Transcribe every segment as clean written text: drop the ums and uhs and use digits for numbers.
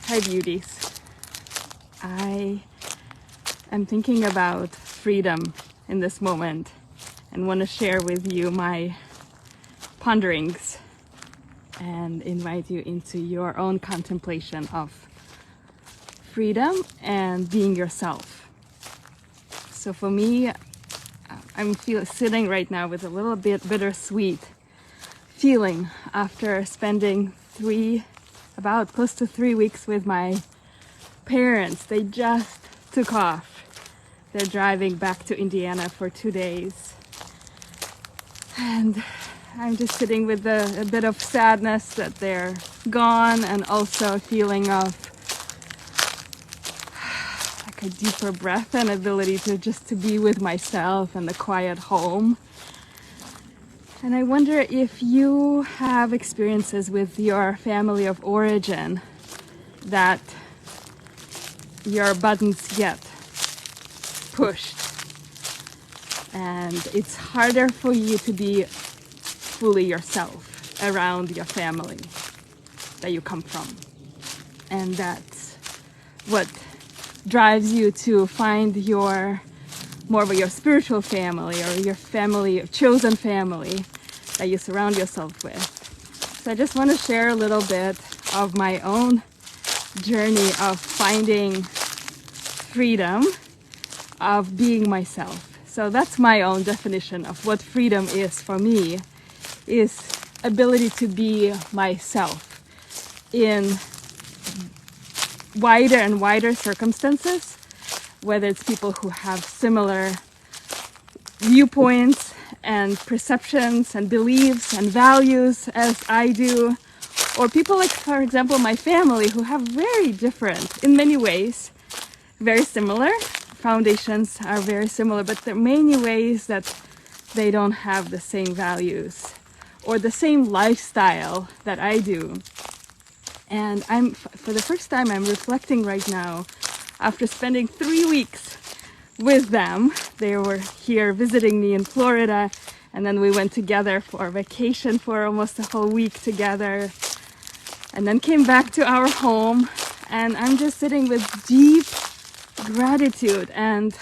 Hi beauties. I am thinking about freedom in this moment and want to share with you my ponderings and invite you into your own contemplation of freedom and being yourself. So for me, I'm sitting right now with a little bit bittersweet feeling after spending about close to 3 weeks with my parents. They just took off. They're driving back to Indiana for 2 days. And I'm just sitting with a bit of sadness that they're gone, and also a feeling of like a deeper breath and ability to be with myself and the quiet home. And I wonder if you have experiences with your family of origin that your buttons get pushed and it's harder for you to be fully yourself around your family that you come from. And that's what drives you to find more of your spiritual family or your family, your chosen family that you surround yourself with. So I just want to share a little bit of my own journey of finding freedom, of being myself. So that's my own definition of what freedom is for me, is ability to be myself in wider and wider circumstances, whether it's people who have similar viewpoints and perceptions and beliefs and values as I do, or people like, for example, my family, who have very different, in many ways, very similar. Foundations are very similar, but there are many ways that they don't have the same values or the same lifestyle that I do. And for the first time, I'm reflecting right now after spending 3 weeks with them. They were here visiting me in Florida, and then we went together for a vacation for almost a whole week together, and then came back to our home. And I'm just sitting with deep gratitude and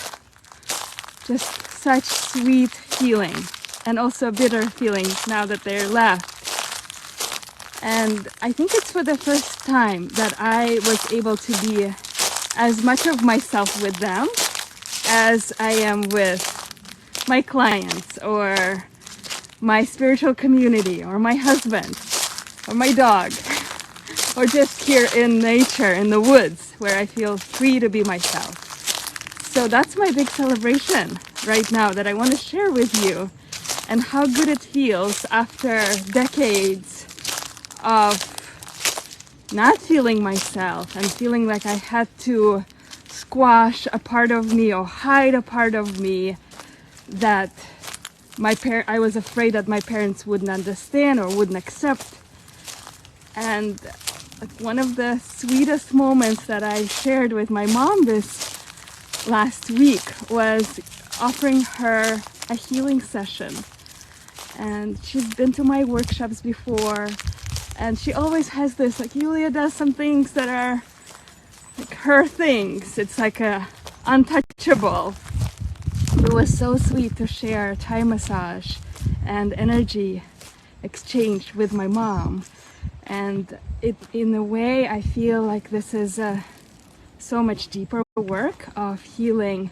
just such sweet feeling, and also bitter feeling now that they're left. And I think it's for the first time that I was able to be as much of myself with them as I am with my clients or my spiritual community or my husband or my dog, or just here in nature, in the woods, where I feel free to be myself. So that's my big celebration right now that I want to share with you, and how good it feels after decades of not feeling myself and feeling like I had to squash a part of me or hide a part of me that I was afraid that my parents wouldn't understand or wouldn't accept. And one of the sweetest moments that I shared with my mom this last week was offering her a healing session. And she's been to my workshops before, and she always has this, like, Yulia does some things that are like her things. It's like a untouchable. It was so sweet to share Thai massage and energy exchange with my mom. And in a way, I feel like this is so much deeper work of healing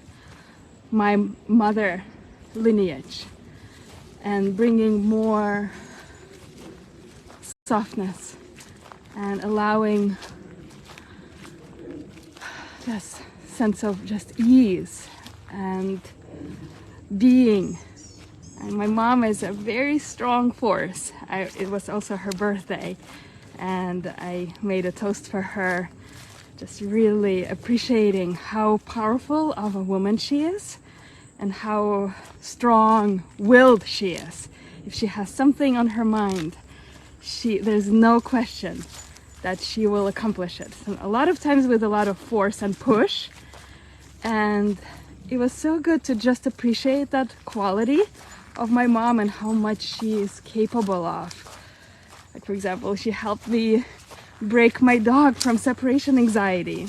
my mother lineage and bringing more softness and allowing this sense of just ease and being. And my mom is a very strong force. It was also her birthday, and I made a toast for her, just really appreciating how powerful of a woman she is and how strong-willed she is. If she has something on her mind, there's no question that she will accomplish it. And a lot of times with a lot of force and push. And it was so good to just appreciate that quality of my mom and how much she is capable of. Like, for example, she helped me break my dog from separation anxiety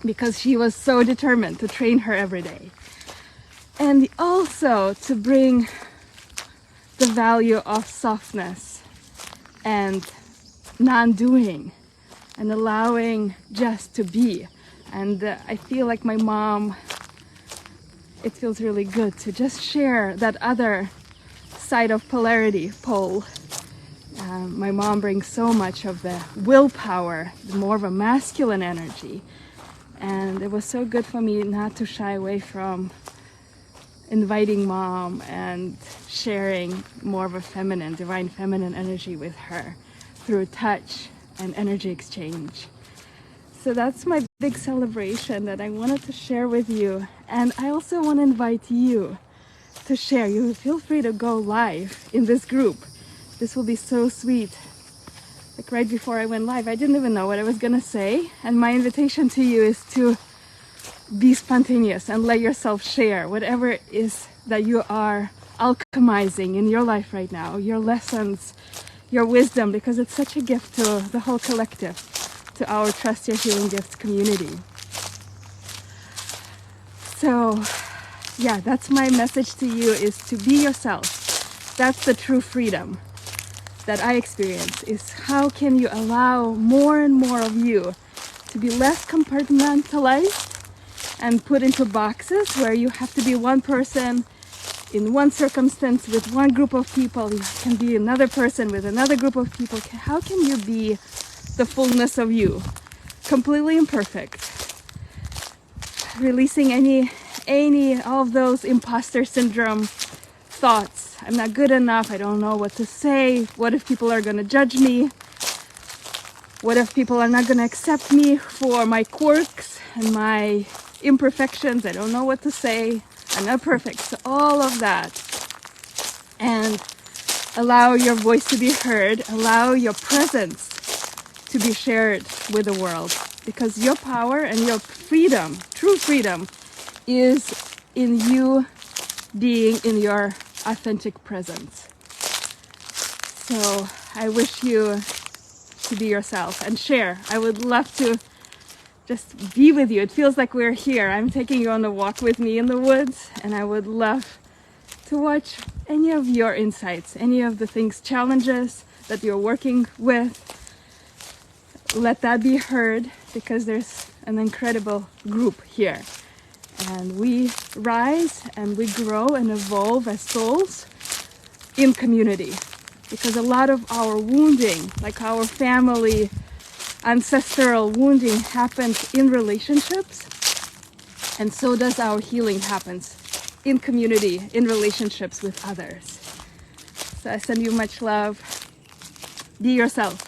because she was so determined to train her every day. And also to bring the value of softness and non-doing and allowing just to be. And I feel like my mom, it feels really good to just share that other side of polarity pole. My mom brings so much of the willpower, more of a masculine energy. And it was so good for me not to shy away from inviting mom and sharing more of a feminine, divine feminine energy with her through touch and energy exchange. So that's my big celebration that I wanted to share with you. And I also want to invite you to share. You feel free to go live in this group. This will be so sweet. Like right before I went live, I didn't even know what I was gonna say. And my invitation to you is to be spontaneous and let yourself share whatever it is that you are alchemizing in your life right now, your lessons, your wisdom, because it's such a gift to the whole collective, to our Trust Your Healing Gifts community. So yeah, that's my message to you, is to be yourself. That's the true freedom that I experience, is how can you allow more and more of you to be less compartmentalized and put into boxes where you have to be one person in one circumstance with one group of people, you can be another person with another group of people. How can you be the fullness of you, completely imperfect, releasing any of those imposter syndrome thoughts? I'm not good enough, I don't know what to say, what if people are going to judge me, what if people are not going to accept me for my quirks and my imperfections, I don't know what to say, I'm not perfect. So all of that, and allow your voice to be heard, allow your presence to be shared with the world, because your power and your freedom, true freedom, is in you being in your authentic presence. So I wish you to be yourself and share. I would love to just be with you. It feels like we're here. I'm taking you on a walk with me in the woods, and I would love to watch any of your insights, any of the things, challenges that you're working with. Let that be heard, because there's an incredible group here. And we rise and we grow and evolve as souls in community. Because a lot of our wounding, like our family ancestral wounding, happens in relationships, and so does our healing happens in community, in relationships with others. So I send you much love. Be yourself.